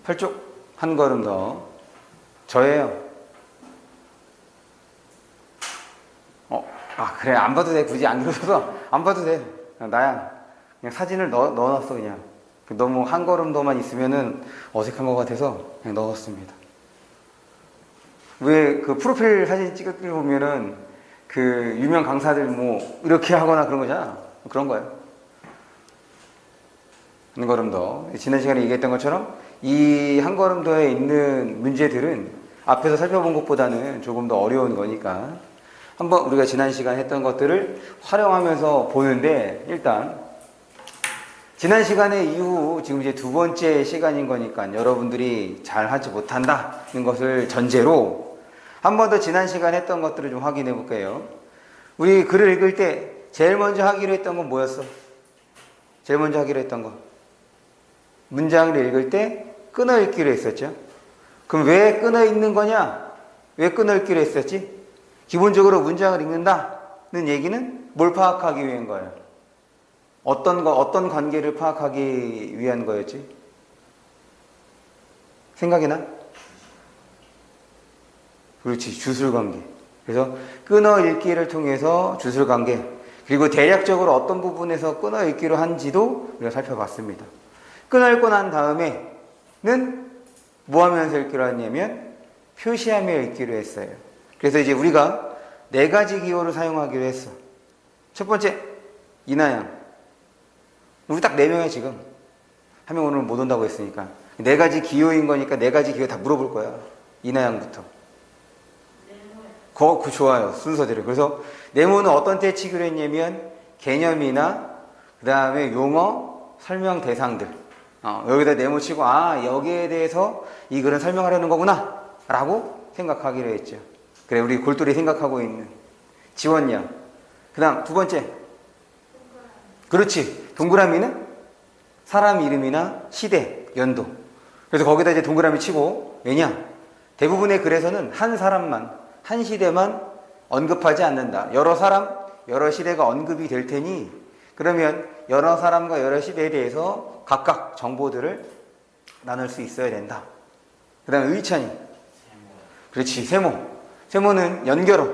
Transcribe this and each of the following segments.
펄쭉 한 걸음 더. 저예요. 그래. 안 봐도 돼. 굳이 안 그려서 안 봐도 돼. 나야. 그냥 사진을 넣어놨어, 그냥. 너무 한 걸음 더만 있으면은 어색한 것 같아서 그냥 넣었습니다. 왜 그 프로필 사진 찍을 때 보면은 그 유명 강사들 뭐 이렇게 하거나 그런 거잖아. 그런 거예요. 한 걸음 더. 지난 시간에 얘기했던 것처럼 이 한 걸음 더에 있는 문제들은 앞에서 살펴본 것보다는 조금 더 어려운 거니까 한번 우리가 지난 시간에 했던 것들을 활용하면서 보는데, 일단 지난 시간에 이후 지금 이제 두 번째 시간인 거니까 여러분들이 잘 하지 못한다는 것을 전제로 한 번 더 지난 시간에 했던 것들을 좀 확인해 볼게요. 우리 글을 읽을 때 제일 먼저 하기로 했던 건 뭐였어? 제일 먼저 하기로 했던 거. 문장을 읽을 때 끊어 읽기로 했었죠. 그럼 왜 끊어 읽는 거냐? 왜 끊어 읽기로 했었지? 기본적으로 문장을 읽는다는 얘기는 뭘 파악하기 위한 거예요? 어떤 관계를 파악하기 위한 거였지? 생각이 나? 그렇지, 주술관계. 그래서 끊어 읽기를 통해서 주술관계, 그리고 대략적으로 어떤 부분에서 끊어 읽기로 한지도 우리가 살펴봤습니다. 끊어 읽고 난 다음에는 뭐 하면서 읽기로 했냐면 표시하며 읽기로 했어요. 그래서 이제 우리가 네 가지 기호를 사용하기로 했어. 첫 번째, 이나양. 우리 딱 네 명이야 지금. 한 명 오늘 못 온다고 했으니까. 네 가지 기호인 거니까 네 가지 기호 다 물어볼 거야. 이나양부터. 그 좋아요. 순서대로. 그래서 네모는 어떤 때 치기로 했냐면 개념이나 그 다음에 용어, 설명 대상들. 여기다 네모 치고 여기에 대해서 이 글은 설명하려는 거구나 라고 생각하기로 했죠. 그래, 우리 골똘히 생각하고 있는 지원양. 그 다음 두 번째. 그렇지. 동그라미는 사람 이름이나 시대, 연도. 그래서 거기다 이제 동그라미 치고, 왜냐? 대부분의 글에서는 한 사람만, 한 시대만 언급하지 않는다. 여러 사람, 여러 시대가 언급이 될 테니, 그러면 여러 사람과 여러 시대에 대해서 각각 정보들을 나눌 수 있어야 된다. 그 다음에 의찬이. 그렇지. 세모. 세모는 연결어.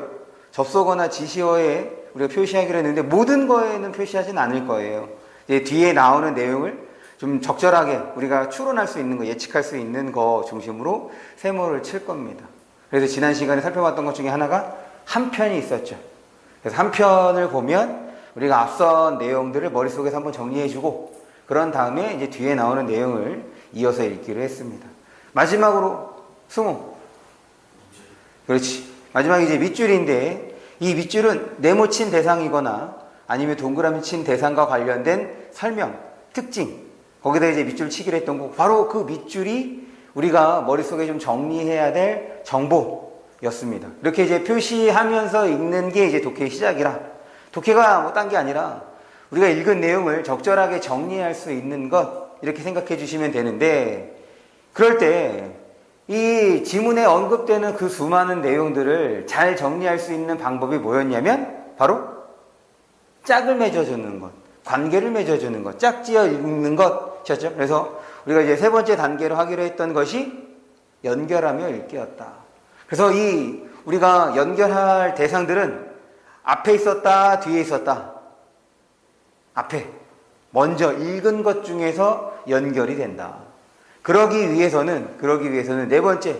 접속어나 지시어에 우리가 표시하기로 했는데 모든 거에는 표시하진 않을 거예요. 이제 뒤에 나오는 내용을 좀 적절하게 우리가 추론할 수 있는 거, 예측할 수 있는 거 중심으로 세모를 칠 겁니다. 그래서 지난 시간에 살펴봤던 것 중에 하나가 한 편이 있었죠. 그래서 한 편을 보면 우리가 앞선 내용들을 머릿속에서 한번 정리해주고, 그런 다음에 이제 뒤에 나오는 내용을 이어서 읽기로 했습니다. 마지막으로 승호. 그렇지. 마지막에 이제 밑줄인데, 이 밑줄은 네모 친 대상이거나 아니면 동그라미 친 대상과 관련된 설명, 특징, 거기다 이제 밑줄 치기로 했던 거, 바로 그 밑줄이 우리가 머릿속에 좀 정리해야 될 정보였습니다. 이렇게 이제 표시하면서 읽는 게 이제 독해의 시작이라, 독해가 뭐 딴 게 아니라 우리가 읽은 내용을 적절하게 정리할 수 있는 것, 이렇게 생각해 주시면 되는데, 그럴 때 이 지문에 언급되는 그 수많은 내용들을 잘 정리할 수 있는 방법이 뭐였냐면 바로 짝을 맺어주는 것, 관계를 맺어주는 것, 짝지어 읽는 것이었죠. 그래서 우리가 이제 세 번째 단계로 하기로 했던 것이 연결하며 읽기였다. 그래서 우리가 연결할 대상들은 앞에 있었다, 뒤에 있었다. 앞에 먼저 읽은 것 중에서 연결이 된다. 그러기 위해서는 네 번째,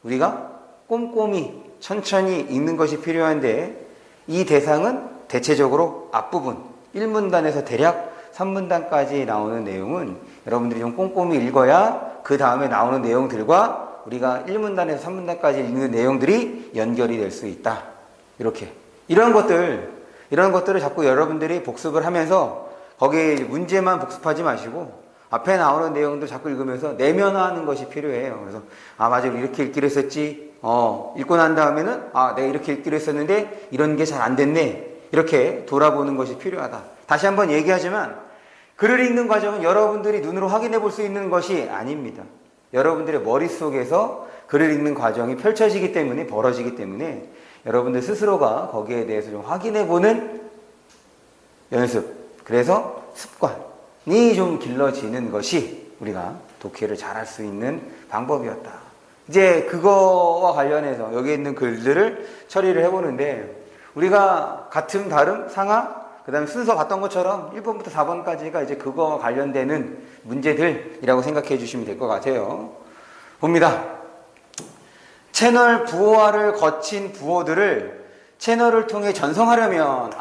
우리가 꼼꼼히 천천히 읽는 것이 필요한데, 이 대상은 대체적으로 앞부분 1문단에서 대략 3문단까지 나오는 내용은 여러분들이 좀 꼼꼼히 읽어야 그 다음에 나오는 내용들과 우리가 1문단에서 3문단까지 읽는 내용들이 연결이 될 수 있다. 이런 것들을 자꾸 여러분들이 복습을 하면서 거기에 문제만 복습하지 마시고 앞에 나오는 내용도 자꾸 읽으면서 내면화하는 것이 필요해요. 그래서 맞아, 이렇게 읽기로 했었지. 읽고 난 다음에는 내가 이렇게 읽기로 했었는데 이런 게 잘 안 됐네. 이렇게 돌아보는 것이 필요하다. 다시 한번 얘기하지만 글을 읽는 과정은 여러분들이 눈으로 확인해 볼 수 있는 것이 아닙니다. 여러분들의 머릿속에서 글을 읽는 과정이 펼쳐지기 때문에, 벌어지기 때문에 여러분들 스스로가 거기에 대해서 좀 확인해 보는 연습, 그래서 습관이 좀 길러지는 것이 우리가 독해를 잘할 수 있는 방법이었다. 이제 그거와 관련해서 여기 있는 글들을 처리를 해보는데, 우리가 같음, 다름, 상하, 그 다음에 순서 봤던 것처럼 1번부터 4번까지가 이제 그거와 관련되는 문제들이라고 생각해 주시면 될 것 같아요. 봅니다. 채널 부호화를 거친 부호들을 채널을 통해 전송하려면,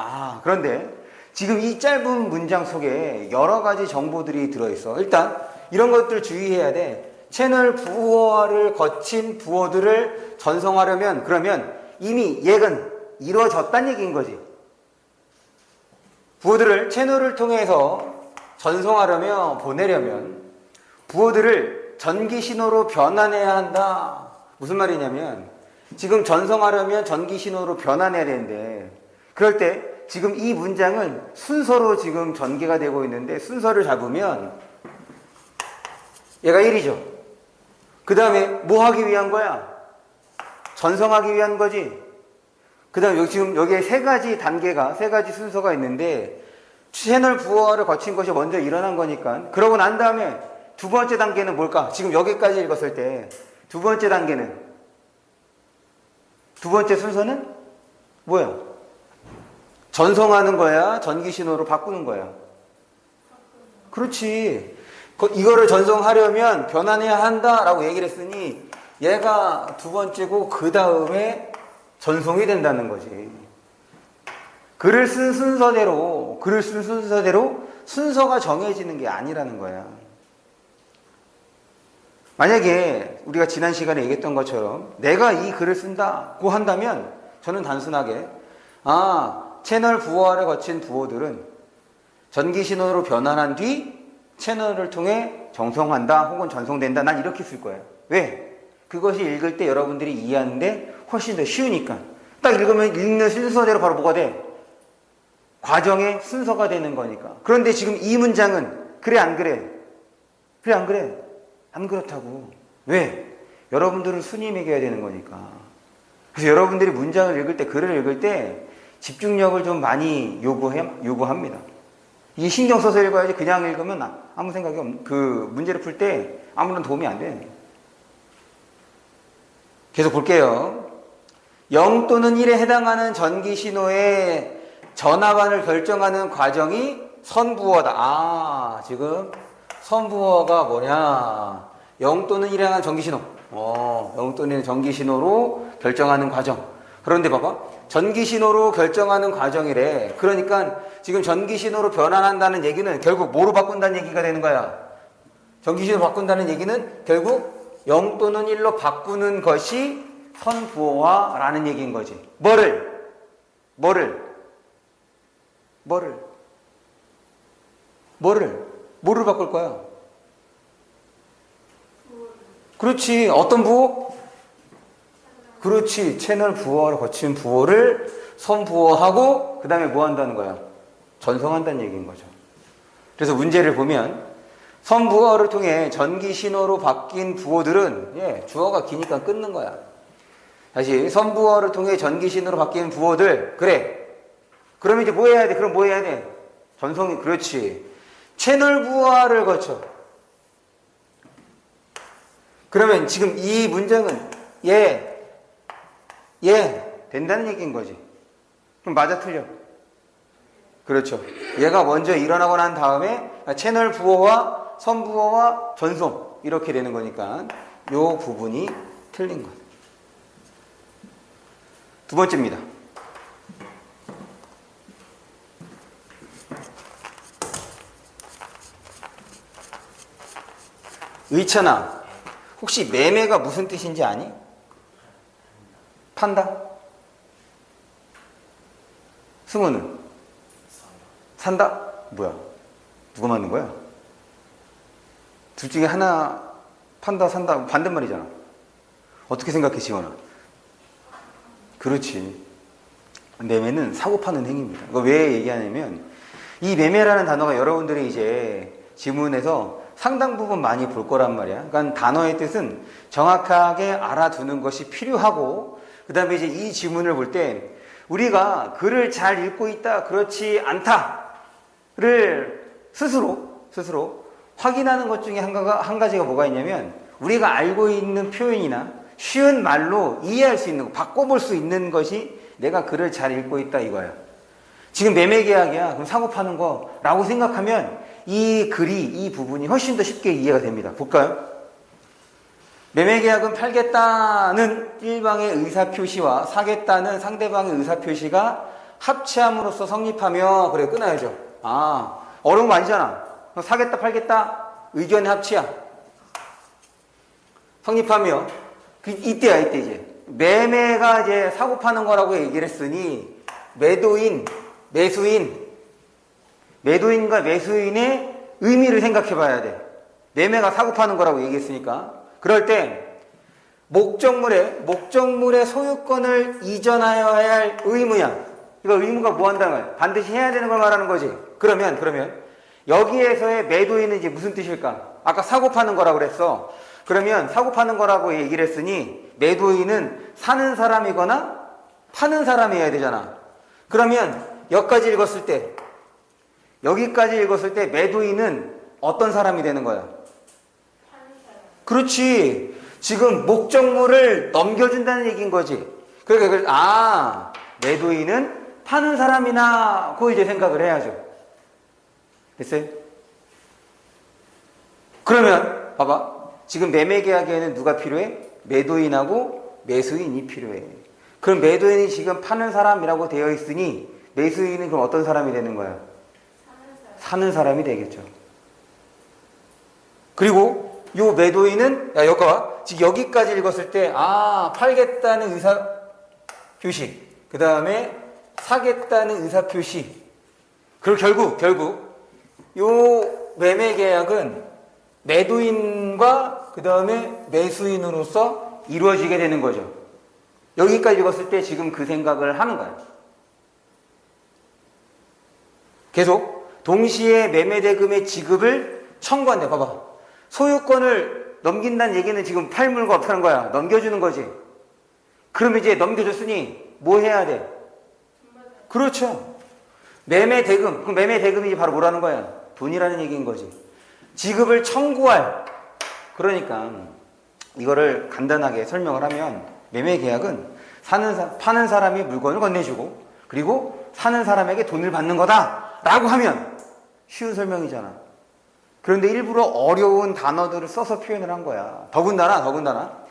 그런데 지금 이 짧은 문장 속에 여러 가지 정보들이 들어있어. 일단 이런 것들 주의해야 돼. 채널 부호화를 거친 부호들을 전송하려면, 그러면 이미 예근 이루어졌다는 얘기인 거지. 부호들을 채널을 통해서 전송하려면, 보내려면 부호들을 전기 신호로 변환해야 한다. 무슨 말이냐면, 지금 전송하려면 전기 신호로 변환해야 되는데, 그럴 때 지금 이 문장은 순서로 지금 전개가 되고 있는데, 순서를 잡으면 얘가 1이죠. 그 다음에 뭐 하기 위한 거야? 전송하기 위한 거지. 그 다음에 여기 지금 여기에 세 가지 단계가, 세 가지 순서가 있는데, 채널 부호화를 거친 것이 먼저 일어난 거니까, 그러고 난 다음에 두 번째 단계는 뭘까? 지금 여기까지 읽었을 때 두 번째 단계는, 두 번째 순서는 뭐야? 전송하는 거야? 전기 신호로 바꾸는 거야? 그렇지. 이거를 전송하려면 변환해야 한다라고 얘기를 했으니 얘가 두 번째고 그 다음에 전송이 된다는 거지. 글을 쓴 순서대로 순서가 정해지는 게 아니라는 거야. 만약에 우리가 지난 시간에 얘기했던 것처럼 내가 이 글을 쓴다고 한다면 저는 단순하게 채널 부호화를 거친 부호들은 전기 신호로 변환한 뒤 채널을 통해 정송한다 혹은 전송된다. 난 이렇게 쓸 거야. 왜? 그것이 읽을 때 여러분들이 이해하는데 훨씬 더 쉬우니까. 딱 읽으면 읽는 순서대로 바로 뭐가 돼? 과정의 순서가 되는 거니까. 그런데 지금 이 문장은 그래 안 그래? 그래 안 그래? 안 그렇다고. 왜? 여러분들은 순위 매겨야 되는 거니까. 그래서 여러분들이 문장을 읽을 때, 글을 읽을 때 집중력을 좀 많이 요구합니다. 이 신경 써서 읽어야지 그냥 읽으면 아무 생각이 없는, 그 문제를 풀 때 아무런 도움이 안 돼. 계속 볼게요. 0 또는 1에 해당하는 전기 신호의 전압반을 결정하는 과정이 선부호다. 지금 선부호가 뭐냐? 0 또는 1에 해당하는 전기 신호. 0 또는 1의 전기 신호로 결정하는 과정. 그런데 봐봐. 전기 신호로 결정하는 과정이래. 그러니까 지금 전기 신호로 변환한다는 얘기는 결국 뭐로 바꾼다는 얘기가 되는 거야? 전기 신호로 바꾼다는 얘기는 결국 0 또는 1로 바꾸는 것이 선부호화라는 얘기인 거지. 뭐를 바꿀 거야? 그렇지. 어떤 부호? 그렇지. 채널 부호화를 거친 부호를 선부호하고 그 다음에 뭐 한다는 거야? 전송한다는 얘기인 거죠. 그래서 문제를 보면 선부호를 통해 전기 신호로 바뀐 부호들은 주어가 기니까 끊는 거야. 다시 선부호를 통해 전기 신호로 바뀐 부호들. 그래. 그러면 이제 뭐 해야 돼? 그럼 뭐 해야 돼? 전송이. 그렇지. 채널 부호화를 거쳐. 그러면 지금 이 문장은 된다는 얘기인 거지. 그럼 맞아 틀려? 그렇죠. 얘가 먼저 일어나고 난 다음에 채널 부호와 선부호와 전송 이렇게 되는 거니까 요 부분이 틀린 거예요. 두 번째입니다. 의찬아, 혹시 매매가 무슨 뜻인지 아니? 판다? 승우는? 산다? 뭐야? 누가 맞는 거야? 둘 중에 하나 판다, 산다 반대말이잖아. 어떻게 생각해, 지원아? 그렇지. 매매는 사고 파는 행위입니다. 이거 왜 얘기하냐면 이 매매라는 단어가 여러분들이 이제 지문에서 상당 부분 많이 볼 거란 말이야. 그러니까 단어의 뜻은 정확하게 알아두는 것이 필요하고, 그 다음에 이제 이 지문을 볼 때 우리가 글을 잘 읽고 있다, 그렇지 않다를 스스로 확인하는 것 중에 한 가지가 뭐가 있냐면 우리가 알고 있는 표현이나 쉬운 말로 이해할 수 있는 거, 바꿔볼 수 있는 것이 내가 글을 잘 읽고 있다 이거야. 지금 매매계약이야. 그럼 사고 파는 거라고 생각하면 이 글이, 이 부분이 훨씬 더 쉽게 이해가 됩니다. 볼까요? 매매계약은 팔겠다는 일방의 의사표시와 사겠다는 상대방의 의사표시가 합치함으로써 성립하며, 그래, 끊어야죠. 아, 어려운 거 아니잖아. 사겠다, 팔겠다, 의견의 합치야. 성립하며, 이때야, 이때 이제. 매매가 이제 사고 파는 거라고 얘기를 했으니, 매도인과 매수인의 의미를 생각해 봐야 돼. 매매가 사고 파는 거라고 얘기했으니까. 그럴 때, 목적물의 소유권을 이전하여야 할 의무야. 이거 의무가 뭐 한다는 거야? 반드시 해야 되는 걸 말하는 거지. 그러면, 여기에서의 매도인은 이제 무슨 뜻일까? 아까 사고 파는 거라고 그랬어. 그러면 사고 파는 거라고 얘기를 했으니, 매도인은 사는 사람이거나 파는 사람이어야 되잖아. 그러면 여기까지 읽었을 때 매도인은 어떤 사람이 되는 거야? 그렇지. 지금 목적물을 넘겨준다는 얘기인 거지. 그러니까 매도인은 파는 사람이나 그거 이제 생각을 해야죠. 됐어요? 그러면 봐봐. 지금 매매계약에는 누가 필요해? 매도인하고 매수인이 필요해. 그럼 매도인이 지금 파는 사람이라고 되어 있으니 매수인은 그럼 어떤 사람이 되는 거야? 사는 사람이 되겠죠. 그리고 요 매도인은 여기 봐. 지금 여기까지 읽었을 때 팔겠다는 의사 표시, 그 다음에 사겠다는 의사 표시. 그리고 결국 요 매매 계약은 매도인과 그 다음에 매수인으로서 이루어지게 되는 거죠. 여기까지 읽었을 때 지금 그 생각을 하는 거야. 계속 동시에 매매대금의 지급을 청구한대. 봐봐. 소유권을 넘긴다는 얘기는 지금 팔물과 파는 거야. 넘겨주는 거지. 그럼 이제 넘겨줬으니 뭐 해야 돼? 그렇죠. 매매대금. 그럼 매매대금이 바로 뭐라는 거야? 돈이라는 얘기인 거지. 지급을 청구할. 그러니까 이거를 간단하게 설명을 하면 매매계약은 파는 사람이 물건을 건네주고 그리고 사는 사람에게 돈을 받는 거다 라고 하면 쉬운 설명이잖아. 그런데 일부러 어려운 단어들을 써서 표현을 한 거야. 더군다나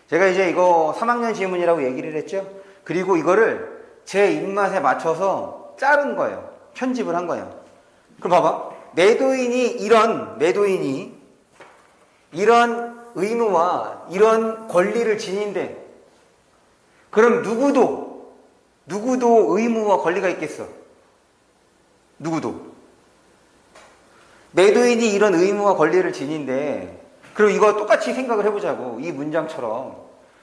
제가 이제 이거 3학년 지문이라고 얘기를 했죠. 그리고 이거를 제 입맛에 맞춰서 자른 거예요. 편집을 한 거예요. 그럼 봐봐. 매도인이 이런 의무와 이런 권리를 지닌대. 그럼 누구도 의무와 권리가 있겠어? 누구도. 매도인이 이런 의무와 권리를 지닌데, 그럼 이거 똑같이 생각을 해보자고. 이 문장처럼.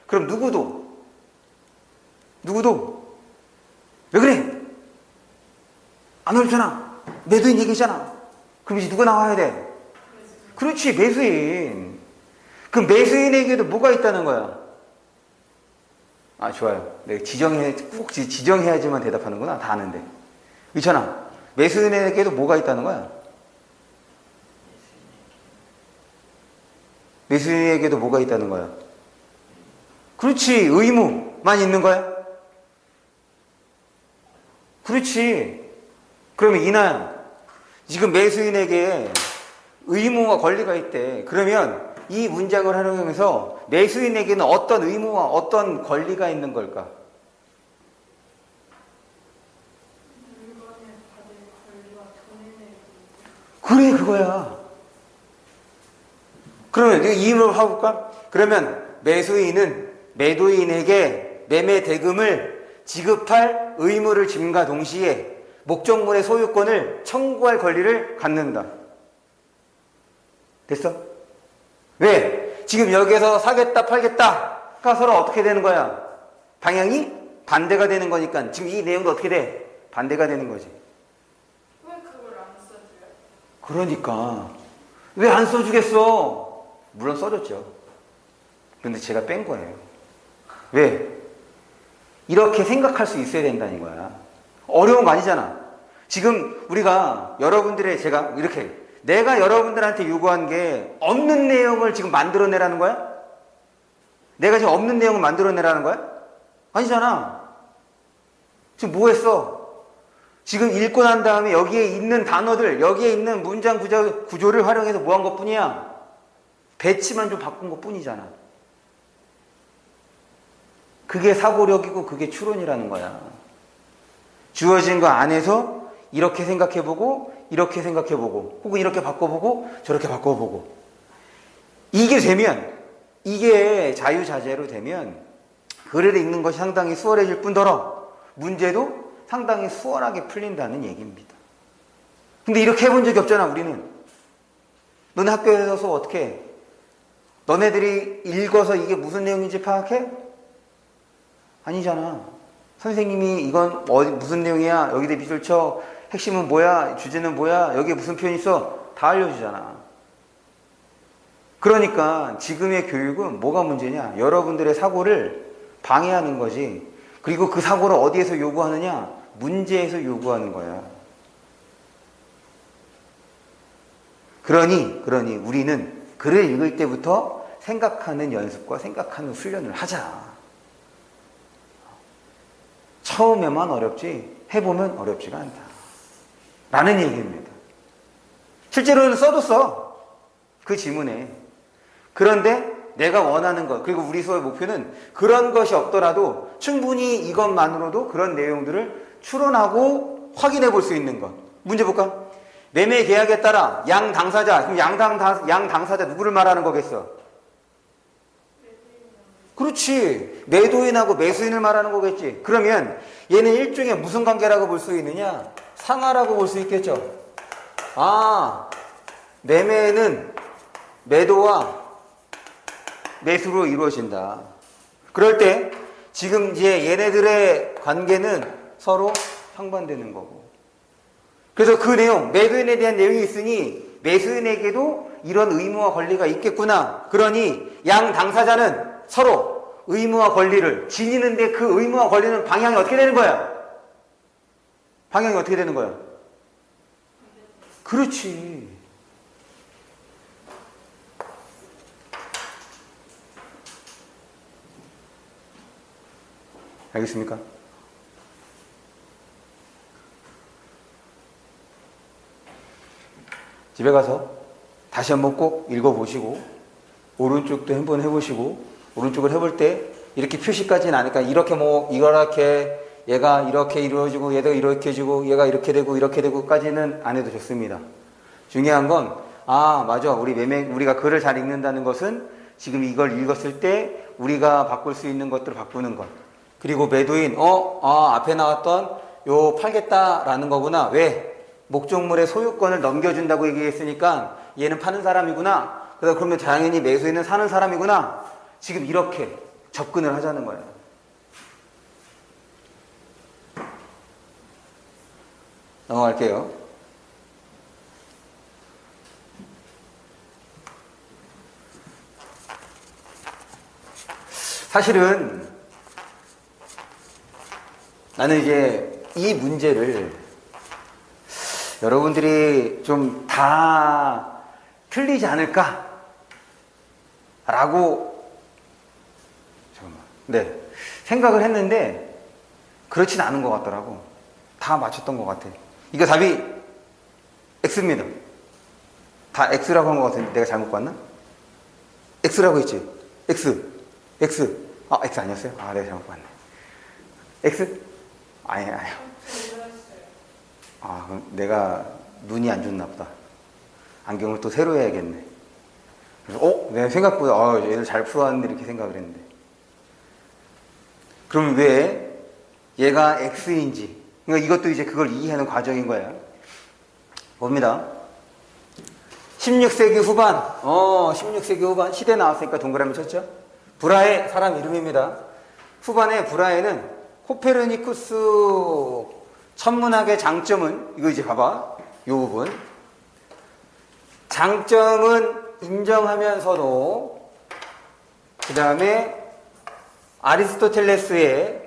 그럼 누구도. 왜 그래? 안 어렵잖아. 매도인 얘기잖아. 그럼 이제 누가 나와야 돼? 그렇지, 매수인. 그럼 매수인에게도 뭐가 있다는 거야? 좋아요. 내가 꼭 지정해야지만 대답하는구나. 다 아는데. 그렇잖아. 매수인에게도 뭐가 있다는 거야? 매수인에게도 뭐가 있다는 거야? 그렇지. 의무만 있는 거야? 그렇지. 그러면 이나야, 지금 매수인에게 의무와 권리가 있대. 그러면 이 문장을 활용해서 매수인에게는 어떤 의무와 어떤 권리가 있는 걸까? 그래, 그거야. 그러면 이 의무를 하고 볼까? 그러면 매수인은 매도인에게 매매 대금을 지급할 의무를 짐과 동시에 목적물의 소유권을 청구할 권리를 갖는다. 됐어? 왜? 지금 여기에서 사겠다 팔겠다가 서로 어떻게 되는 거야? 방향이 반대가 되는 거니까 지금 이 내용도 어떻게 돼? 반대가 되는 거지. 왜 그걸 안 써줘요? 그러니까 왜 안 써주겠어? 물론 써줬죠. 근데 제가 뺀 거예요. 왜? 이렇게 생각할 수 있어야 된다는 거야. 어려운 거 아니잖아. 지금 우리가 여러분들의 제가 이렇게 내가 여러분들한테 요구한 게 없는 내용을 지금 만들어내라는 거야? 내가 지금 없는 내용을 만들어내라는 거야? 아니잖아. 지금 뭐 했어? 지금 읽고 난 다음에 여기에 있는 단어들, 여기에 있는 문장 구조를 활용해서 뭐 한 것 뿐이야? 배치만 좀 바꾼 것 뿐이잖아. 그게 사고력이고 그게 추론이라는 거야. 주어진 거 안에서 이렇게 생각해보고 이렇게 생각해보고 혹은 이렇게 바꿔보고 저렇게 바꿔보고 이게 되면 이게 자유자재로 되면 글을 읽는 것이 상당히 수월해질 뿐더러 문제도 상당히 수월하게 풀린다는 얘기입니다. 근데 이렇게 해본 적이 없잖아 우리는. 너네 학교에서 수업 어떻게 해? 너네들이 읽어서 이게 무슨 내용인지 파악해? 아니잖아. 선생님이 이건 무슨 내용이야? 여기다 밑줄 쳐. 핵심은 뭐야? 주제는 뭐야? 여기에 무슨 표현이 있어? 다 알려주잖아. 그러니까 지금의 교육은 뭐가 문제냐? 여러분들의 사고를 방해하는 거지. 그리고 그 사고를 어디에서 요구하느냐? 문제에서 요구하는 거야. 그러니 우리는 글을 읽을 때부터 생각하는 연습과 생각하는 훈련을 하자. 처음에만 어렵지 해보면 어렵지가 않다 라는 얘기입니다. 실제로는 써도 써. 그 지문에. 그런데 내가 원하는 것, 그리고 우리 수업의 목표는 그런 것이 없더라도 충분히 이것만으로도 그런 내용들을 추론하고 확인해 볼 수 있는 것. 문제 볼까? 매매 계약에 따라 양 당사자, 그럼 양 당사자 누구를 말하는 거겠어? 그렇지. 매도인하고 매수인을 말하는 거겠지. 그러면 얘는 일종의 무슨 관계라고 볼 수 있느냐? 상하라고 볼 수 있겠죠. 아, 매매는 매도와 매수로 이루어진다. 그럴 때 지금 이제 얘네들의 관계는 서로 상반되는 거고. 그래서 그 내용, 매도인에 대한 내용이 있으니 매수인에게도 이런 의무와 권리가 있겠구나. 그러니 양 당사자는 서로 의무와 권리를 지니는데 그 의무와 권리는 방향이 어떻게 되는 거야? 방향이 어떻게 되는 거야? 그렇지. 알겠습니까? 집에 가서 다시 한번 꼭 읽어보시고 오른쪽도 한번 해보시고 오른쪽을 해볼 때 이렇게 표시까지는 아니까 이렇게 이렇게 얘가 이렇게 이루어지고 얘가 이렇게 해주고 얘가 이렇게 되고까지는 안 해도 좋습니다. 중요한 건 맞아. 우리가 글을 잘 읽는다는 것은 지금 이걸 읽었을 때 우리가 바꿀 수 있는 것들을 바꾸는 것. 그리고 매도인 앞에 나왔던 요 팔겠다라는 거구나. 왜? 목적물의 소유권을 넘겨준다고 얘기했으니까 얘는 파는 사람이구나. 그러면 당연히 매수인은 사는 사람이구나. 지금 이렇게 접근을 하자는 거예요. 넘어갈게요. 사실은 나는 이제 이 문제를 여러분들이 좀 다 틀리지 않을까? 라고 생각을 했는데 그렇진 않은 것 같더라고. 다 맞췄던 것 같아. 이거 답이 X입니다. 다 X라고 한 것 같은데 내가 잘못 봤나? X라고 했지? X. X 아니었어요? 내가 잘못 봤네. X? 아니에요. 그럼 내가 눈이 안 좋나 보다. 안경을 또 새로 해야겠네. 그래서 내가 생각보다 얘를 잘 풀어왔는데 이렇게 생각을 했는데. 그럼 왜 얘가 X인지, 그러니까 이것도 이제 그걸 이해하는 과정인 거야. 봅니다. 16세기 후반, 16세기 후반 시대 나왔으니까 동그라미 쳤죠? 브라해 사람 이름입니다. 후반에 브라해는 코페르니쿠스 천문학의 장점은 이거 이제 봐봐. 이 부분. 장점은 인정하면서도 그 다음에 아리스토텔레스의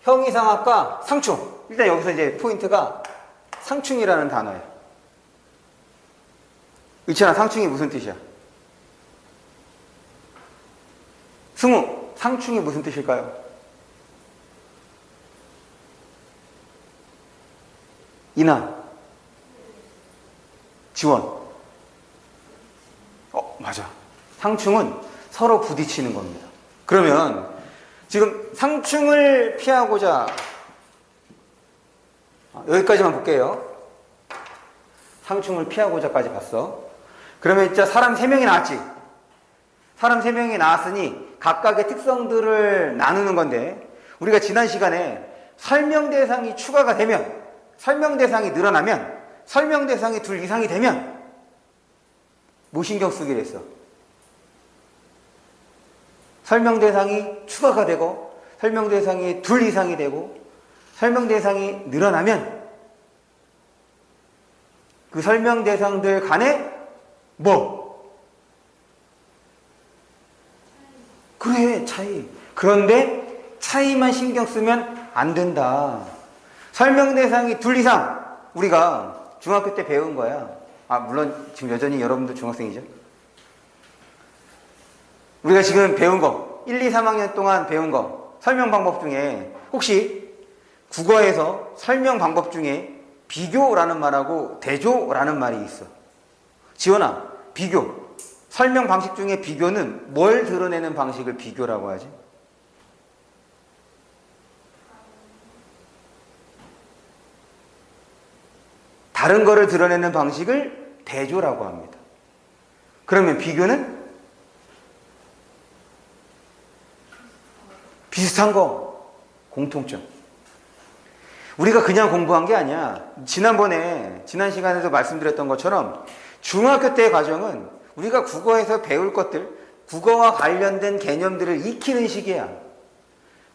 형이상학과 상충. 일단 여기서 이제 포인트가 상충이라는 단어예요. 의찬아, 상충이 무슨 뜻이야? 승우, 상충이 무슨 뜻일까요? 이나, 지원. 맞아. 상충은 서로 부딪히는 겁니다. 그러면 지금 상충을 피하고자 여기까지만 볼게요. 상충을 피하고자까지 봤어. 그러면 진짜 사람 3명이 나왔지. 사람 3명이 나왔으니 각각의 특성들을 나누는 건데, 우리가 지난 시간에 설명 대상이 추가가 되면, 설명 대상이 늘어나면, 설명 대상이 둘 이상이 되면 뭐 신경 쓰기로 했어? 설명 대상이 추가가 되고, 설명 대상이 둘 이상이 되고, 설명 대상이 늘어나면 그 설명 대상들 간에 뭐? 그래, 차이. 그런데 차이만 신경 쓰면 안 된다. 설명 대상이 둘 이상, 우리가 중학교 때 배운 거야. 물론 지금 여전히 여러분도 중학생이죠. 우리가 지금 배운 거, 1, 2, 3학년 동안 배운 거, 설명 방법 중에 혹시 국어에서 설명 방법 중에 비교라는 말하고 대조라는 말이 있어. 지원아, 비교. 설명 방식 중에 비교는 뭘 드러내는 방식을 비교라고 하지? 다른 거를 드러내는 방식을 대조라고 합니다. 그러면 비교는? 비슷한 거, 공통점. 우리가 그냥 공부한 게 아니야. 지난 시간에도 말씀드렸던 것처럼 중학교 때의 과정은 우리가 국어에서 배울 것들, 국어와 관련된 개념들을 익히는 시기야.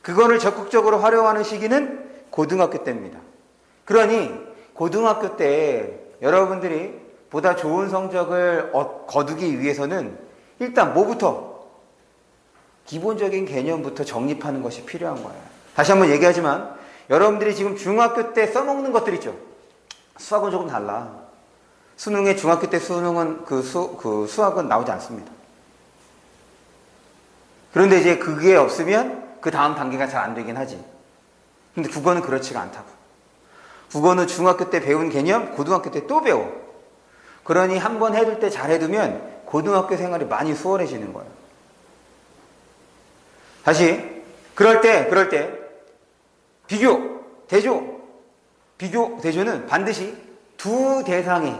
그거를 적극적으로 활용하는 시기는 고등학교 때입니다. 그러니 고등학교 때 여러분들이 보다 좋은 성적을 거두기 위해서는 일단 뭐부터? 기본적인 개념부터 정립하는 것이 필요한 거야. 다시 한번 얘기하지만 여러분들이 지금 중학교 때 써먹는 것들 있죠. 수학은 조금 달라. 수능에 중학교 때 수능은 수학은 나오지 않습니다. 그런데 이제 그게 없으면 그 다음 단계가 잘 안 되긴 하지. 근데 국어는 그렇지가 않다고. 국어는 중학교 때 배운 개념 고등학교 때 또 배워. 그러니 한번 해둘 때 잘 해두면 고등학교 생활이 많이 수월해지는 거예요. 다시 그럴 때 비교, 대조는 반드시 두 대상이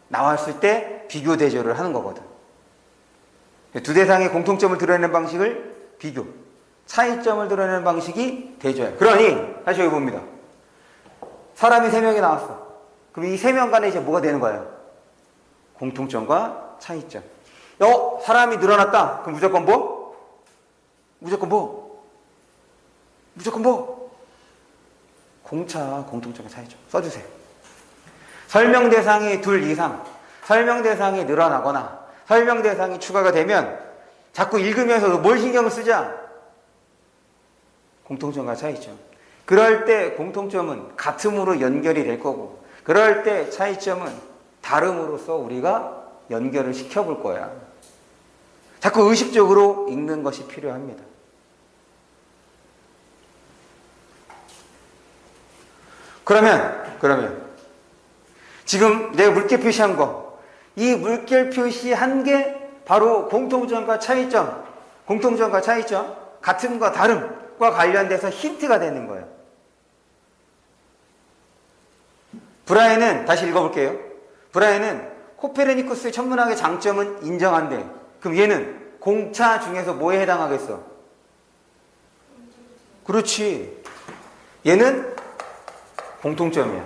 나왔을 때 비교, 대조를 하는 거거든. 두 대상의 공통점을 드러내는 방식을 비교, 차이점을 드러내는 방식이 대조야. 그러니 다시 여기 봅니다. 사람이 3명이 나왔어. 그럼 이 3명 간에 이제 뭐가 되는 거예요? 공통점과 차이점. 사람이 늘어났다. 그럼 무조건 뭐? 무조건 뭐? 공차, 공통점과 차이점. 써주세요. 설명 대상이 둘 이상, 설명 대상이 늘어나거나 설명 대상이 추가가 되면 자꾸 읽으면서도 뭘 신경을 쓰자? 공통점과 차이점. 그럴 때 공통점은 같음으로 연결이 될 거고, 그럴 때 차이점은 다름으로써 우리가 연결을 시켜볼 거야. 자꾸 의식적으로 읽는 것이 필요합니다. 그러면 지금 내가 물결 표시한 거, 이 물결 표시한 게 바로 공통점과 차이점, 같음과 다름과 관련돼서 힌트가 되는 거예요. 브라이언은, 다시 읽어볼게요. 브라이언은 코페르니쿠스의 천문학의 장점은 인정한대. 그럼 얘는 공차 중에서 뭐에 해당하겠어? 그렇지. 얘는 공통점이야.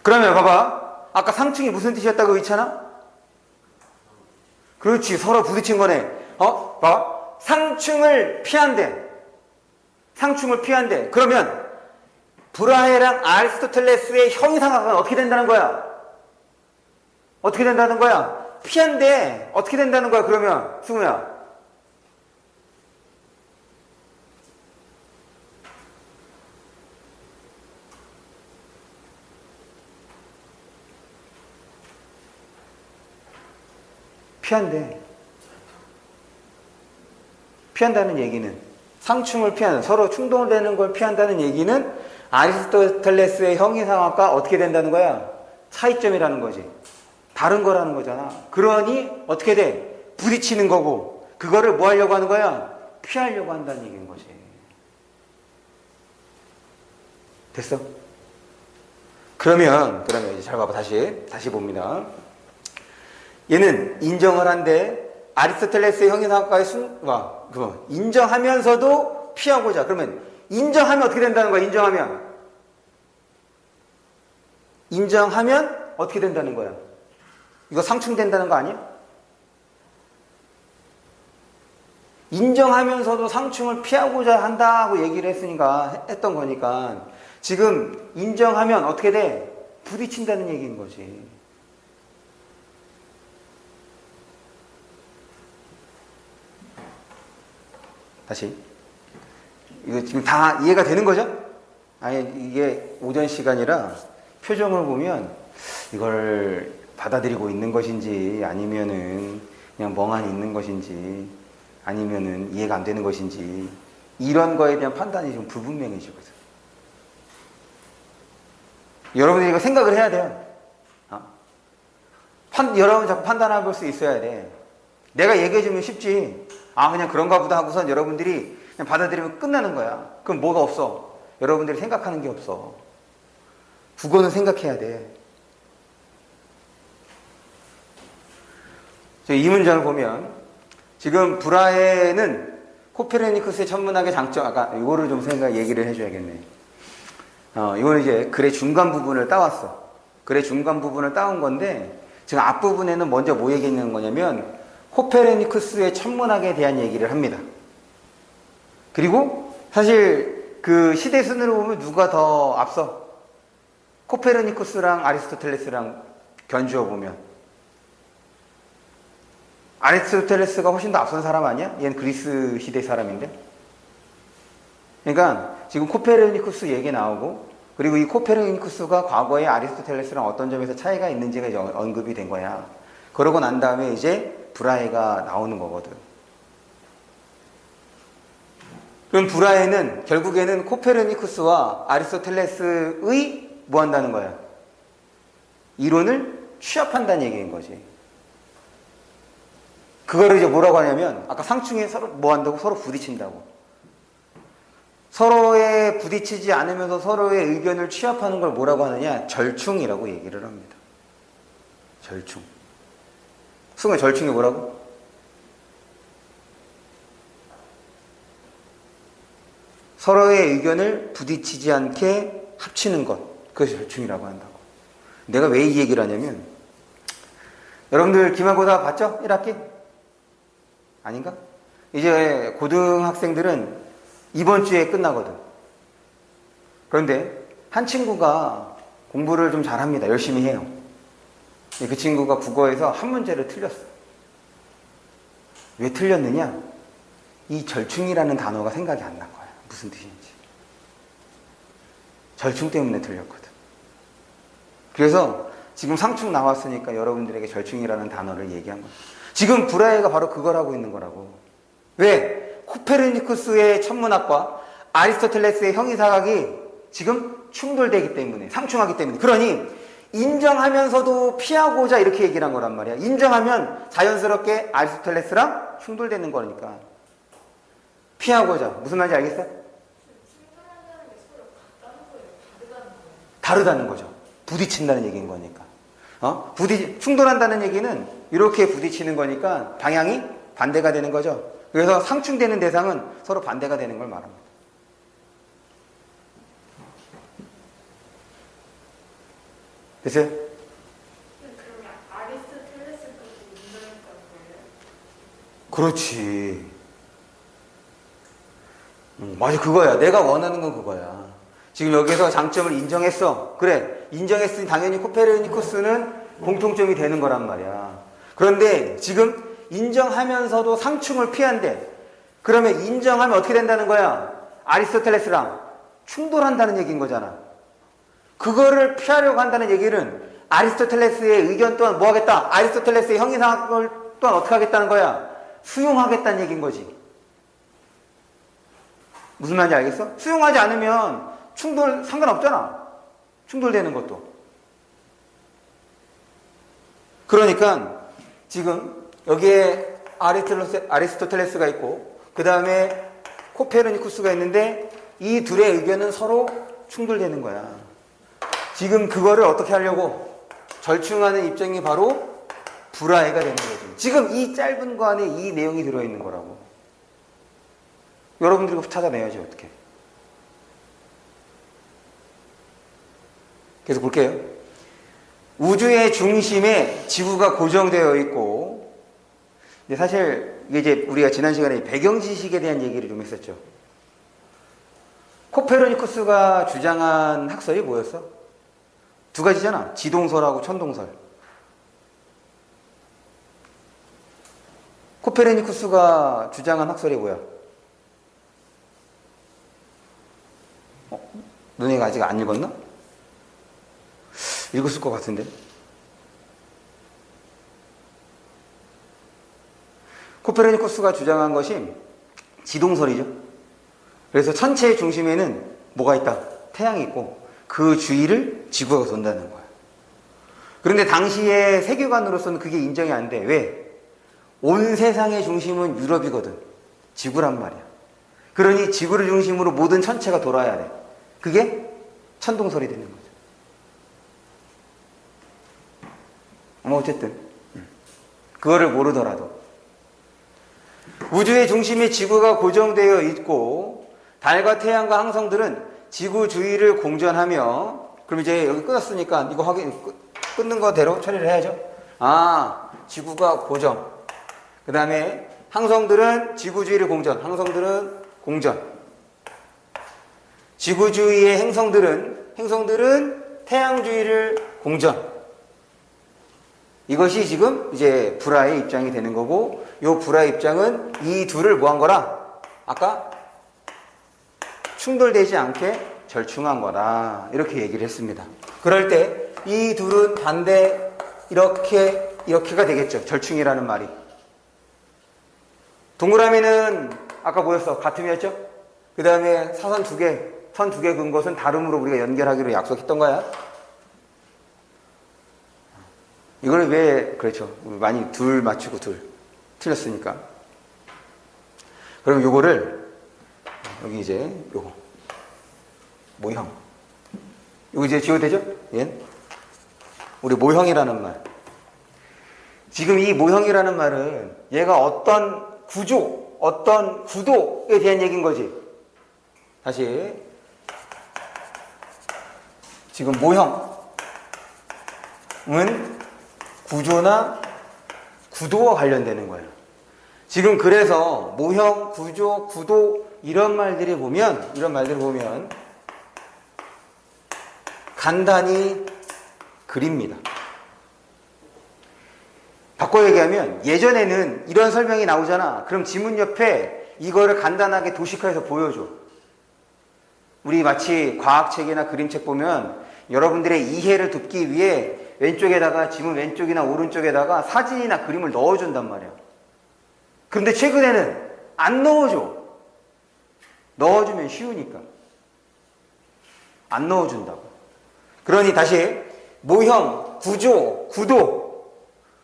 그러면 봐봐. 아까 상충이 무슨 뜻이었다고 했잖아? 그렇지. 서로 부딪힌 거네. 봐봐. 상충을 피한대. 그러면 브라헤랑 아리스토텔레스의 형이상학은 어떻게 된다는 거야? 피한대. 어떻게 된다는 거야, 그러면? 승우야. 피한대. 피한다는 얘기는 상충을 피하는, 서로 충돌되는 걸 피한다는 얘기는 아리스토텔레스의 형이상학과 어떻게 된다는 거야? 차이점이라는 거지. 다른 거라는 거잖아. 그러니 어떻게 돼? 부딪히는 거고, 그거를 뭐 하려고 하는 거야? 피하려고 한다는 얘기인 거지. 됐어? 그러면 이제 잘 봐봐. 다시 봅니다. 얘는 인정을 한데 아리스토텔레스의 형이상학과의 인정하면서도 피하고자. 그러면 인정하면 어떻게 된다는 거야? 인정하면 어떻게 된다는 거야? 이거 상충된다는 거 아니야? 인정하면서도 상충을 피하고자 한다고 얘기를 했던 거니까 지금 인정하면 어떻게 돼? 부딪힌다는 얘기인 거지. 다시. 이거 지금 다 이해가 되는 거죠? 아니, 이게 오전 시간이라 표정을 보면 이걸 받아들이고 있는 것인지 아니면은 그냥 멍하니 있는 것인지 아니면은 이해가 안 되는 것인지 이런 거에 대한 판단이 좀 불분명해지거든. 여러분들이 이거 생각을 해야 돼요. 여러분 자꾸 판단해 볼 수 있어야 돼. 내가 얘기해주면 쉽지. 그냥 그런가 보다 하고선 여러분들이 그냥 받아들이면 끝나는 거야. 그럼 뭐가 없어? 여러분들이 생각하는 게 없어. 국어는 생각해야 돼. 이 문장을 보면 지금 브라해는 코페르니쿠스의 천문학의 장점, 아까 이거를 좀 얘기를 해줘야겠네. 이거는 이제 글의 중간 부분을 따왔어. 글의 중간 부분을 따온 건데 지금 앞부분에는 먼저 뭐 얘기하는 거냐면 코페르니쿠스의 천문학에 대한 얘기를 합니다. 그리고 사실 그 시대 순으로 보면 누가 더 앞서? 코페르니쿠스랑 아리스토텔레스랑 견주어 보면 아리스토텔레스가 훨씬 더 앞선 사람 아니야? 얘는 그리스 시대 사람인데. 그러니까 지금 코페르니쿠스 얘기 나오고 그리고 이 코페르니쿠스가 과거에 아리스토텔레스랑 어떤 점에서 차이가 있는지가 이제 언급이 된 거야. 그러고 난 다음에 이제 브라해가 나오는 거거든. 그럼 브라해는 결국에는 코페르니쿠스와 아리스토텔레스의 뭐 한다는 거야? 이론을 취합한다는 얘기인 거지. 그거를 이제 뭐라고 하냐면 아까 상충에 서로 뭐 한다고? 서로 부딪힌다고. 서로에 부딪히지 않으면서 서로의 의견을 취합하는 걸 뭐라고 하느냐? 절충이라고 얘기를 합니다. 절충. 승우의 절충이 뭐라고? 서로의 의견을 부딪히지 않게 합치는 것. 그것이 절충이라고 한다고. 내가 왜 이 얘기를 하냐면 여러분들 기말고사 봤죠? 1학기? 아닌가? 이제 고등학생들은 이번 주에 끝나거든. 그런데 한 친구가 공부를 좀 잘합니다. 열심히 해요. 그 친구가 국어에서 한 문제를 틀렸어. 왜 틀렸느냐? 이 절충이라는 단어가 생각이 안 난 거야. 무슨 뜻인지. 절충 때문에 틀렸거든. 그래서 지금 상충 나왔으니까 여러분들에게 절충이라는 단어를 얘기한 거야. 지금 브라해가 바로 그걸 하고 있는 거라고. 왜? 코페르니쿠스의 천문학과 아리스토텔레스의 형이사학이 지금 충돌되기 때문에, 상충하기 때문에. 그러니 인정하면서도 피하고자 이렇게 얘기를 한 거란 말이야. 인정하면 자연스럽게 아리스토텔레스랑 충돌되는 거니까. 피하고자. 무슨 말인지 알겠어? 충돌한다는 게 서로 같다는 거예요? 다르다는 거예요? 다르다는 거죠. 부딪힌다는 얘기인 거니까. 충돌한다는 얘기는 이렇게 부딪히는 거니까 방향이 반대가 되는 거죠. 그래서 상충되는 대상은 서로 반대가 되는 걸 말합니다. 됐어요? 그러면 아리스토텔레스까지 인정했다는 거예요? 그렇지. 맞아, 그거야. 내가 원하는 건 그거야. 지금 여기서 장점을 인정했어. 그래, 인정했으니 당연히 코페르니쿠스는 공통점이 되는 거란 말이야. 그런데 지금 인정하면서도 상충을 피한대. 그러면 인정하면 어떻게 된다는 거야? 아리스토텔레스랑 충돌한다는 얘기인 거잖아. 그거를 피하려고 한다는 얘기는 아리스토텔레스의 의견 또한 뭐 하겠다? 아리스토텔레스의 형이상학을 또한 어떻게 하겠다는 거야? 수용하겠다는 얘기인 거지. 무슨 말인지 알겠어? 수용하지 않으면 충돌 상관없잖아. 충돌되는 것도. 그러니까 지금 여기에 아리스토텔레스가 있고 그 다음에 코페르니쿠스가 있는데 이 둘의 의견은 서로 충돌되는 거야. 지금 그거를 어떻게 하려고 절충하는 입장이 바로 불화해가 되는 거죠. 지금 이 짧은 거 안에 이 내용이 들어있는 거라고. 여러분들이 찾아내야지 어떻게. 계속 볼게요. 우주의 중심에 지구가 고정되어 있고, 근데 사실 이게 이제 우리가 지난 시간에 배경 지식에 대한 얘기를 좀 했었죠. 코페르니쿠스가 주장한 학설이 뭐였어? 두 가지잖아. 지동설하고 천동설. 코페르니쿠스가 주장한 학설이 뭐야? 너네가 아직 안 읽었나? 읽었을 것 같은데. 코페르니쿠스가 주장한 것이 지동설이죠. 그래서 천체의 중심에는 뭐가 있다? 태양이 있고 그 주위를 지구가 돈다는 거야. 그런데 당시의 세계관으로서는 그게 인정이 안 돼. 왜? 온 세상의 중심은 유럽이거든. 지구란 말이야. 그러니 지구를 중심으로 모든 천체가 돌아야 돼. 그게 천동설이 되는 거죠. 어쨌든 그거를 모르더라도 우주의 중심에 지구가 고정되어 있고 달과 태양과 항성들은 지구 주위를 공전하며, 그럼 이제 여기 끊었으니까 이거 끊는 거대로 처리를 해야죠. 지구가 고정. 그 다음에 항성들은 지구 주위를 공전. 항성들은 공전. 지구 주위의 행성들은 태양 주위를 공전. 이것이 지금 이제 불화의 입장이 되는 거고, 요 불화의 입장은 이 둘을 뭐 한 거라? 아까 충돌되지 않게 절충한 거다. 이렇게 얘기를 했습니다. 그럴 때 이 둘은 반대 이렇게가 되겠죠. 절충이라는 말이. 동그라미는 아까 뭐였어? 같음이었죠? 그 다음에 사선 두 개, 선 두 개 근 것은 다름으로 우리가 연결하기로 약속했던 거야. 이걸 왜 그렇죠? 많이 둘 맞추고 둘 틀렸으니까. 그럼 요거를 여기 이제 요거 모형 요거 이제 지워도 되죠? 예? 우리 모형이라는 말. 지금 이 모형이라는 말은 얘가 어떤 구조, 어떤 구도에 대한 얘기인 거지. 다시 지금 모형은 구조나 구도와 관련되는 거예요. 지금 그래서 모형, 구조, 구도 이런 말들을 보면 간단히 그립니다. 바꿔 얘기하면 예전에는 이런 설명이 나오잖아. 그럼 지문 옆에 이거를 간단하게 도식화해서 보여줘. 우리 마치 과학책이나 그림책 보면 여러분들의 이해를 돕기 위해 왼쪽에다가 지문 왼쪽이나 오른쪽에다가 사진이나 그림을 넣어준단 말이야. 그런데 최근에는 안 넣어줘. 넣어주면 쉬우니까. 안 넣어준다고. 그러니 다시 모형, 구조, 구도,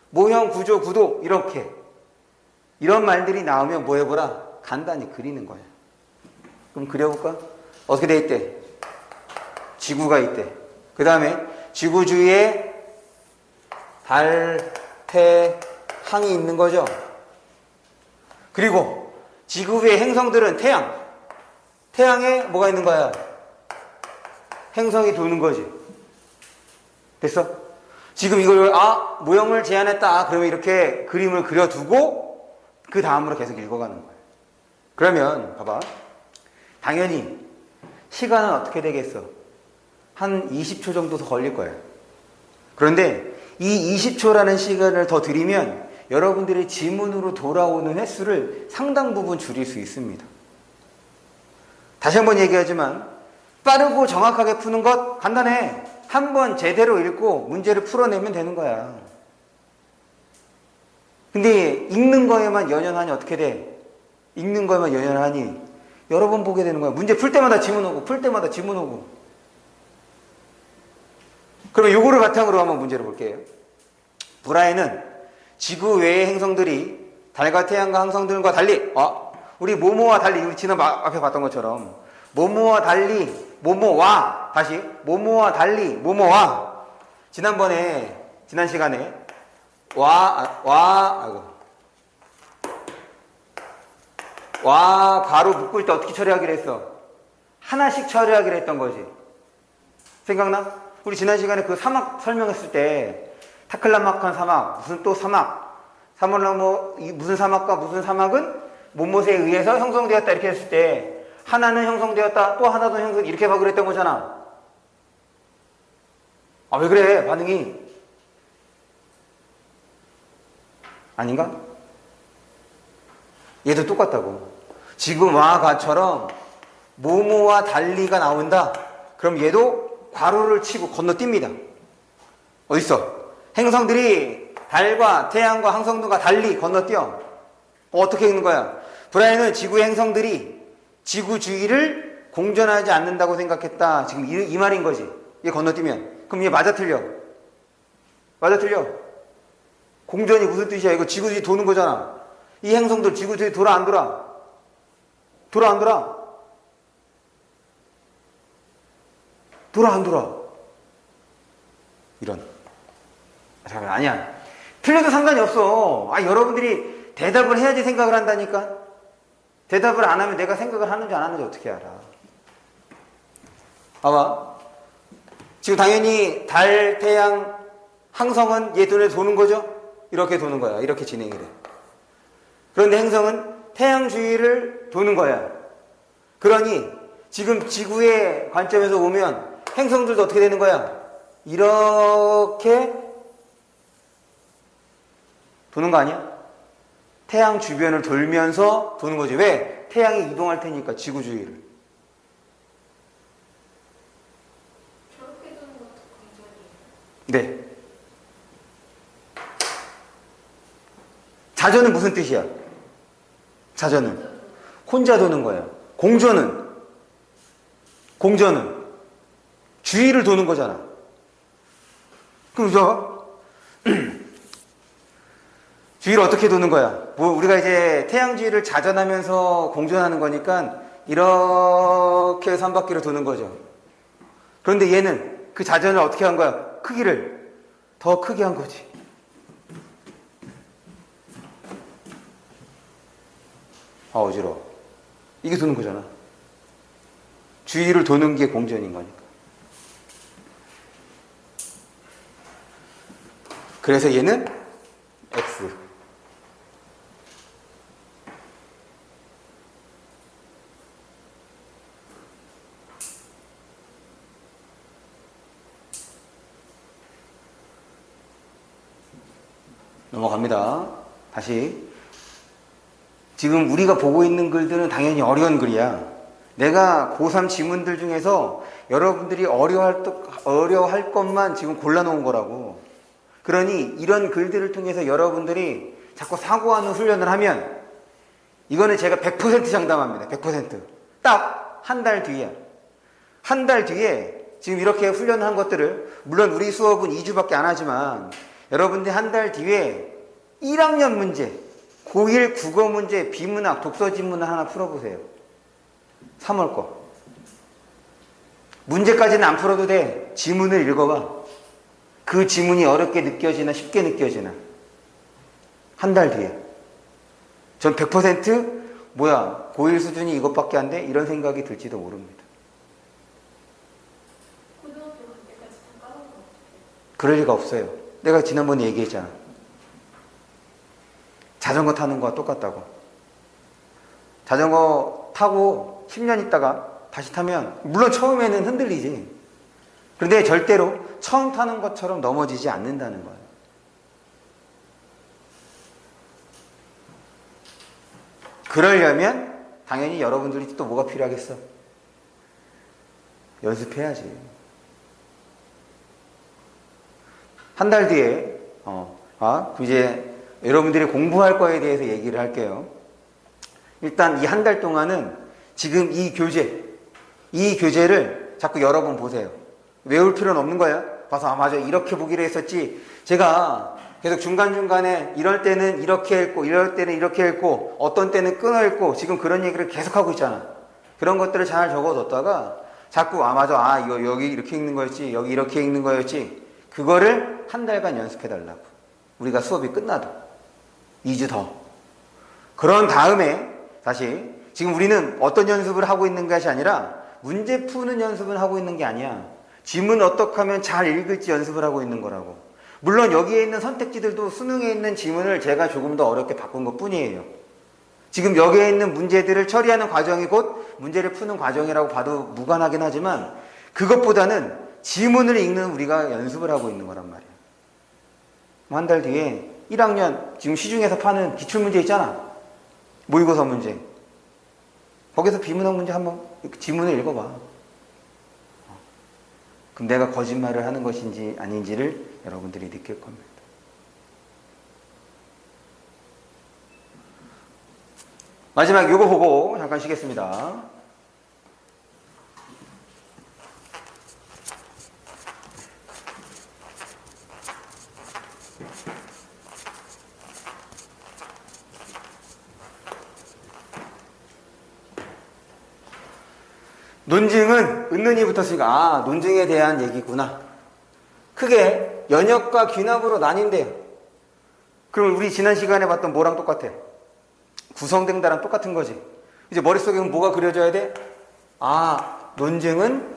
모형, 구조, 구도 이렇게 이런 말들이 나오면 뭐 해보라? 간단히 그리는 거야. 그럼 그려볼까? 어떻게 돼 있대? 지구가 있대. 그 다음에 지구 주위에 달, 태, 항이 있는 거죠. 그리고 지구 위의 행성들은 태양에 뭐가 있는 거야? 행성이 도는 거지. 됐어? 지금 이걸 모형을 제안했다. 그러면 이렇게 그림을 그려두고 그 다음으로 계속 읽어가는 거예요. 그러면 봐봐. 당연히 시간은 어떻게 되겠어? 한 20초 정도 더 걸릴 거예요. 그런데 이 20초라는 시간을 더 들이면 여러분들의 지문으로 돌아오는 횟수를 상당 부분 줄일 수 있습니다. 다시 한번 얘기하지만 빠르고 정확하게 푸는 것 간단해. 한번 제대로 읽고 문제를 풀어내면 되는 거야. 근데 읽는 거에만 연연하니 어떻게 돼? 읽는 거에만 연연하니 여러 번 보게 되는 거야. 문제 풀 때마다 지문 오고 풀 때마다 지문 오고. 그러면 요거를 바탕으로 한번 문제를 볼게요. 브라인은 지구 외의 행성들이 달과 태양과 항성들과 달리 우리 모모와 달리 우리 지난 앞에 봤던 것처럼 모모와 달리 모모와 다시 모모와 달리 모모와 지난 시간에 와 가로 묶을 때 어떻게 처리하기로 했어? 하나씩 처리하기로 했던 거지. 생각나? 우리 지난 시간에 그 사막 설명했을 때 타클라마칸 사막 무슨 또 사막 무슨 사막과 무슨 사막은 못못에 의해서 형성되었다 이렇게 했을 때 하나는 형성되었다 또 하나도 형성 이렇게 하기로 했던 거잖아. 왜 그래 반응이 아닌가? 얘도 똑같다고. 지금 와 가처럼 모모와 달리가 나온다. 그럼 얘도 괄호를 치고 건너뜁니다. 어딨어? 행성들이 달과 태양과 항성들과 달리 건너뛰어. 어떻게 읽는 거야? 브라이언은 지구의 행성들이 지구 주위를 공전하지 않는다고 생각했다. 지금 이 말인 거지. 얘 건너뛰면. 그럼 얘 맞아 틀려? 맞아 틀려? 공전이 무슨 뜻이야? 이거 지구 주위 도는 거잖아. 이 행성들 지구 주위 돌아 안 돌아? 돌아 안 돌아? 돌아 안 돌아? 이런. 잠깐만, 아니야. 틀려도 상관이 없어. 여러분들이 대답을 해야지 생각을 한다니까? 대답을 안 하면 내가 생각을 하는지 안 하는지 어떻게 알아? 봐봐. 지금 당연히 달, 태양, 항성은 얘 눈에 도는 거죠? 이렇게 도는 거야. 이렇게 진행이 돼. 그런데 행성은 태양 주위를 도는 거야. 그러니 지금 지구의 관점에서 보면 행성들도 어떻게 되는 거야? 이렇게 도는 거 아니야? 태양 주변을 돌면서 도는 거지. 왜? 태양이 이동할 테니까 지구 주위를. 저렇게 도는 것도 공전이에요. 네. 자전은 무슨 뜻이야? 자전은 혼자 도는 거야. 공전은 주위를 도는 거잖아. 그럼 주위를 어떻게 도는 거야? 우리가 이제 태양 주위를 자전하면서 공전하는 거니까 이렇게 해서 한 바퀴로 도는 거죠. 그런데 얘는 그 자전을 어떻게 한 거야? 크기를 더 크게 한 거지. 어지러워. 이게 도는 거잖아. 주위를 도는 게 공전인 거니까. 그래서 얘는 X. 넘어갑니다. 다시. 지금 우리가 보고 있는 글들은 당연히 어려운 글이야. 내가 고3 지문들 중에서 여러분들이 어려워할 것만 지금 골라놓은 거라고. 그러니 이런 글들을 통해서 여러분들이 자꾸 사고하는 훈련을 하면 이거는 제가 100% 장담합니다. 100%. 딱 한 달 뒤에. 한 달 뒤에 지금 이렇게 훈련을 한 것들을 물론 우리 수업은 2주밖에 안 하지만 여러분들이 한 달 뒤에 1학년 문제 고1 국어 문제 비문학 독서 지문을 하나 풀어보세요. 3월 거. 문제까지는 안 풀어도 돼. 지문을 읽어봐. 그 지문이 어렵게 느껴지나 쉽게 느껴지나. 한 달 뒤에. 전 100% 뭐야 고1 수준이 이것밖에 안 돼? 이런 생각이 들지도 모릅니다. 고등학교 갈 때까지 다 까먹은 거 같아요. 그럴 리가 없어요. 내가 지난번에 얘기했잖아. 자전거 타는 거와 똑같다고. 자전거 타고 10년 있다가 다시 타면 물론 처음에는 흔들리지. 그런데 절대로 처음 타는 것처럼 넘어지지 않는다는 거예요. 그러려면 당연히 여러분들이 또 뭐가 필요하겠어? 연습해야지. 한 달 뒤에 이제 여러분들이 공부할 거에 대해서 얘기를 할게요. 일단 이 한 달 동안은 지금 이 교재를 자꾸 여러 번 보세요. 외울 필요는 없는 거예요. 봐서 아 맞아 이렇게 보기로 했었지. 제가 계속 중간중간에 이럴 때는 이렇게 읽고 이럴 때는 이렇게 읽고 어떤 때는 끊어 읽고 지금 그런 얘기를 계속 하고 있잖아. 그런 것들을 잘 적어뒀다가 자꾸 아 맞아 아 이거 여기 이렇게 읽는 거였지 여기 이렇게 읽는 거였지 그거를 한 달간 연습해 달라고. 우리가 수업이 끝나도 2주 더. 그런 다음에 다시 지금 우리는 어떤 연습을 하고 있는 것이 아니라 문제 푸는 연습을 하고 있는 게 아니야. 지문 어떻게 하면 잘 읽을지 연습을 하고 있는 거라고. 물론 여기에 있는 선택지들도 수능에 있는 지문을 제가 조금 더 어렵게 바꾼 것 뿐이에요. 지금 여기에 있는 문제들을 처리하는 과정이 곧 문제를 푸는 과정이라고 봐도 무관하긴 하지만 그것보다는 지문을 읽는 우리가 연습을 하고 있는 거란 말이야. 한 달 뒤에 1학년 지금 시중에서 파는 기출문제 있잖아. 모의고사 문제. 거기서 비문학 문제 한번 지문을 읽어봐. 그럼 내가 거짓말을 하는 것인지 아닌지를 여러분들이 느낄 겁니다. 마지막 요거 보고 잠깐 쉬겠습니다. 논증은 은는이 붙었으니까 아 논증에 대한 얘기구나. 크게 연역과 귀납으로 나뉜대요. 그럼 우리 지난 시간에 봤던 뭐랑 똑같아? 구성된다랑 똑같은 거지. 이제 머릿속에 뭐가 그려져야 돼? 아 논증은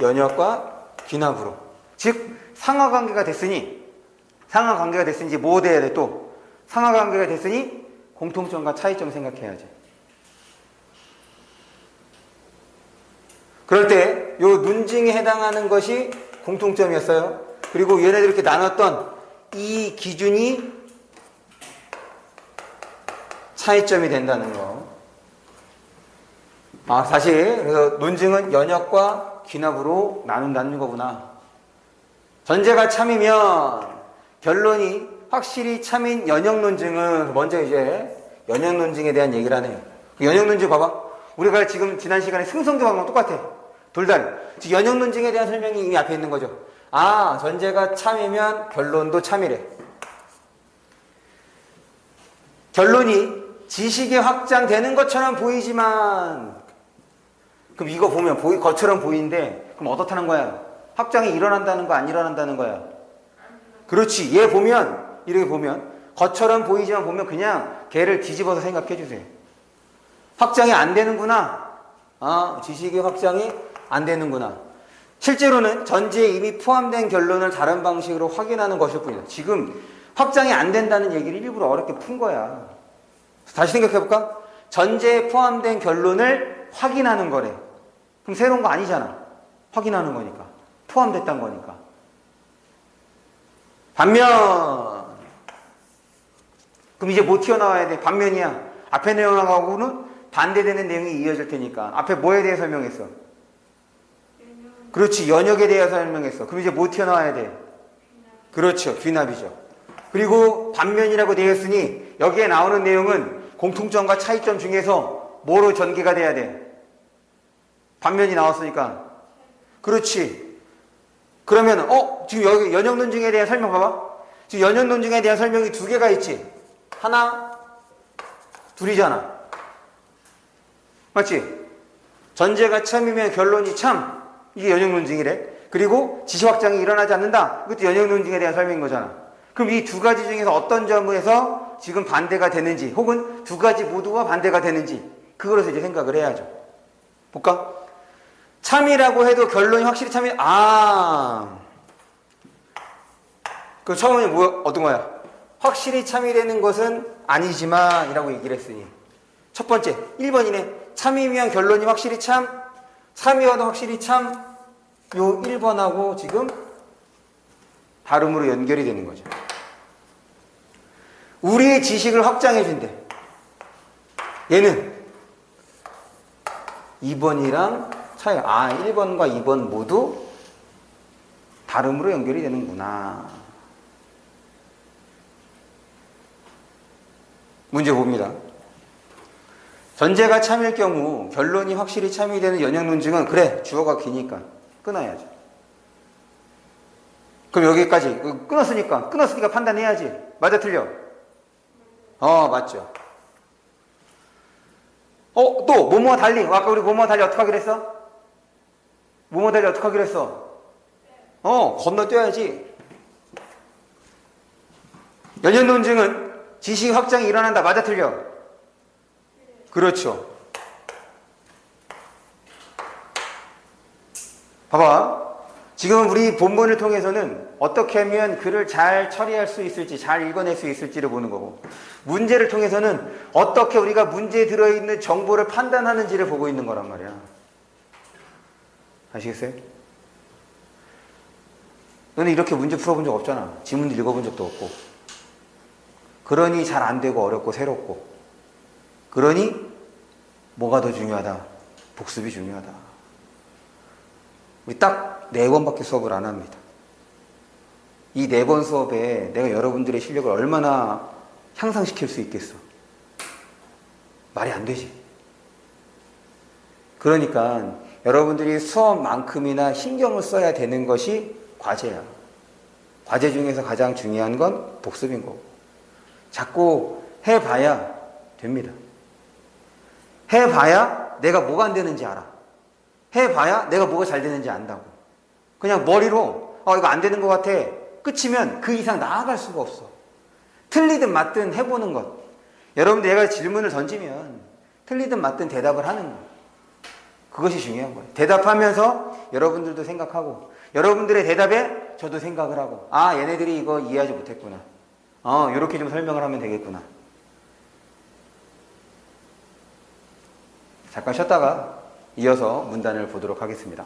연역과 귀납으로. 즉 상하관계가 됐으니 이제 뭐 돼야 돼 또? 상하관계가 됐으니 공통점과 차이점 생각해야지. 그럴 때 요 논증에 해당하는 것이 공통점이었어요. 그리고 얘네들 이렇게 나눴던 이 기준이 차이점이 된다는 거. 아 사실 그래서 논증은 연역과 귀납으로 나눈다는 거구나. 전제가 참이면 결론이 확실히 참인 연역 논증은 먼저 이제 연역 논증에 대한 얘기를 하네요. 연역 논증 봐봐. 우리가 지금 지난 시간에 승성조 방법 똑같아. 돌다리. 지금 연역 논증에 대한 설명이 이미 앞에 있는 거죠. 아, 전제가 참이면 결론도 참이래. 결론이 지식이 확장되는 것처럼 보이지만, 그럼 이거 보면 것처럼 보이는데, 그럼 어떻다는 거야? 확장이 일어난다는 거, 안 일어난다는 거야? 그렇지. 얘 보면, 이렇게 보면, 것처럼 보이지만 보면 그냥 걔를 뒤집어서 생각해 주세요. 확장이 안 되는구나. 아, 지식의 확장이 안 되는구나. 실제로는 전제에 이미 포함된 결론을 다른 방식으로 확인하는 것일 뿐이다. 지금 확장이 안 된다는 얘기를 일부러 어렵게 푼 거야. 다시 생각해 볼까? 전제에 포함된 결론을 확인하는 거래. 그럼 새로운 거 아니잖아. 확인하는 거니까. 포함됐다는 거니까. 반면. 그럼 이제 뭐 튀어나와야 돼? 반면이야. 앞에 내용하고는 반대되는 내용이 이어질 테니까. 앞에 뭐에 대해 설명했어? 그렇지. 연역에 대해 설명했어. 그럼 이제 뭐 튀어나와야 돼? 그렇죠. 귀납이죠. 그리고 반면이라고 되어 있으니 여기에 나오는 내용은 공통점과 차이점 중에서 뭐로 전개가 돼야 돼? 반면이 나왔으니까. 그렇지. 그러면 지금 여기 연역 논증에 대한 설명 봐봐. 지금 연역 논증에 대한 설명이 두 개가 있지. 하나, 둘이잖아. 맞지? 전제가 참이면 결론이 참. 이게 연역 논증이래. 그리고 지시 확장이 일어나지 않는다. 이것도 연역 논증에 대한 설명인 거잖아. 그럼 이 두 가지 중에서 어떤 점에서 지금 반대가 되는지 혹은 두 가지 모두가 반대가 되는지 그거로서 이제 생각을 해야죠. 볼까? 참이라고 해도 결론이 확실히 참이 그 처음에 어떤 거야? 확실히 참이되는 것은 아니지만 이라고 얘기를 했으니 첫 번째 1번이네. 참이면 결론이 확실히 참, 참이와도 확실히 참. 요 1번하고 지금 발음으로 연결이 되는 거죠. 우리의 지식을 확장해 준대. 얘는 2번이랑 차이. 1번과 2번 모두 발음으로 연결이 되는구나. 문제 봅니다. 전제가 참일 경우 결론이 확실히 참이 되는 연역 논증은 그래 주어가 기니까 끊어야죠. 그럼 여기까지 끊었으니까 판단해야지. 맞아 틀려? 맞죠. 또 뭐뭐와 달리 아까 우리 뭐뭐와 달리 어떻게 하기로 했어? 뭐뭐와 달리 어떻게 하기로 했어? 건너뛰어야지. 연역 논증은 지식 확장이 일어난다. 맞아 틀려? 그렇죠. 봐봐. 지금 우리 본문을 통해서는 어떻게 하면 글을 잘 처리할 수 있을지, 잘 읽어낼 수 있을지를 보는 거고, 문제를 통해서는 어떻게 우리가 문제에 들어있는 정보를 판단하는지를 보고 있는 거란 말이야. 아시겠어요? 너는 이렇게 문제 풀어본 적 없잖아. 지문도 읽어본 적도 없고. 그러니 잘 안 되고 어렵고 새롭고. 그러니 뭐가 더 중요하다? 복습이 중요하다. 우리 딱 4번밖에 수업을 안 합니다. 이 4번 수업에 내가 여러분들의 실력을 얼마나 향상시킬 수 있겠어? 말이 안 되지. 그러니까 여러분들이 수업만큼이나 신경을 써야 되는 것이 과제야. 과제 중에서 가장 중요한 건 복습인 거고. 자꾸 해봐야 됩니다. 해봐야 내가 뭐가 안 되는지 알아. 해봐야 내가 뭐가 잘 되는지 안다고. 그냥 머리로 이거 안 되는 것 같아. 끝이면 그 이상 나아갈 수가 없어. 틀리든 맞든 해보는 것. 여러분들 내가 질문을 던지면 틀리든 맞든 대답을 하는 것. 그것이 중요한 거예요. 대답하면서 여러분들도 생각하고 여러분들의 대답에 저도 생각을 하고 얘네들이 이거 이해하지 못했구나. 이렇게 좀 설명을 하면 되겠구나. 잠깐 쉬었다가 이어서 문단을 보도록 하겠습니다.